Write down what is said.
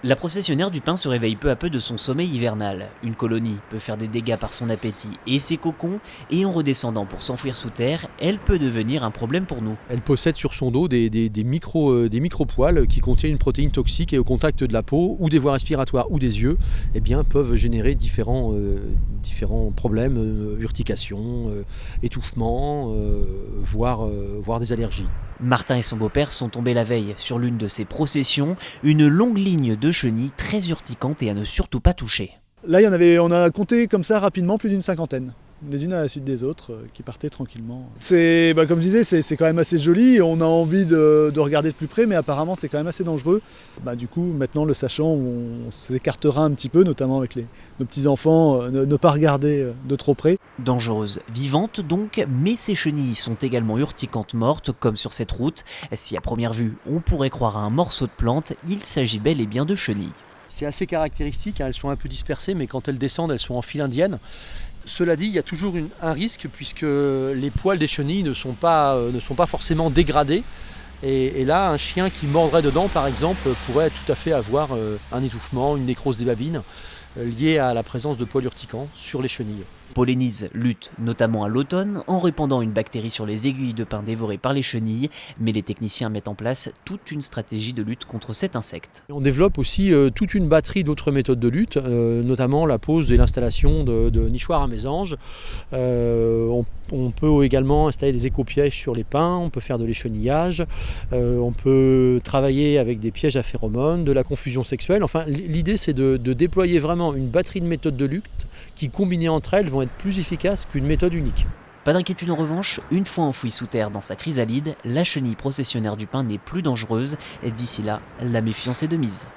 La processionnaire du pin se réveille peu à peu de son sommeil hivernal. Une colonie peut faire des dégâts par son appétit et ses cocons, et en redescendant pour s'enfuir sous terre, elle peut devenir un problème pour nous. Elle possède sur son dos des micro-poils qui contiennent une protéine toxique et au contact de la peau ou des voies respiratoires ou des yeux, peuvent générer différents problèmes, urtications, étouffements, voire des allergies. Martin et son beau-père sont tombés la veille sur l'une de ces processions, une longue ligne de chenilles très urticantes et à ne surtout pas toucher. Là, on a compté comme ça rapidement plus d'une cinquantaine, les unes à la suite des autres, qui partaient tranquillement. Comme je disais, c'est quand même assez joli, on a envie de regarder de plus près, mais apparemment c'est quand même assez dangereux. Du coup, maintenant le sachant, on s'écartera un petit peu, notamment avec nos petits-enfants, ne pas regarder de trop près. Dangereuse, vivante donc, mais ces chenilles sont également urticantes mortes, comme sur cette route. Si à première vue, on pourrait croire à un morceau de plante, il s'agit bel et bien de chenilles. C'est assez caractéristique, elles sont un peu dispersées, mais quand elles descendent, elles sont en file indienne. Cela dit, il y a toujours un risque puisque les poils des chenilles ne sont pas forcément dégradés. Et là, un chien qui mordrait dedans, par exemple, pourrait tout à fait avoir un étouffement, une nécrose des babines liée à la présence de poils urticants sur les chenilles. Polénise lutte notamment à l'automne en répandant une bactérie sur les aiguilles de pin dévorées par les chenilles, mais les techniciens mettent en place toute une stratégie de lutte contre cet insecte. On développe aussi toute une batterie d'autres méthodes de lutte, notamment la pose et l'installation de nichoirs à mésanges. On peut également installer des éco-pièges sur les pins, on peut faire de l'échenillage, on peut travailler avec des pièges à phéromones, de la confusion sexuelle. Enfin, l'idée c'est de déployer vraiment une batterie de méthodes de lutte qui, combinées entre elles, vont être plus efficaces qu'une méthode unique. Pas d'inquiétude en revanche, une fois enfouie sous terre dans sa chrysalide, la chenille processionnaire du pin n'est plus dangereuse et d'ici là, la méfiance est de mise.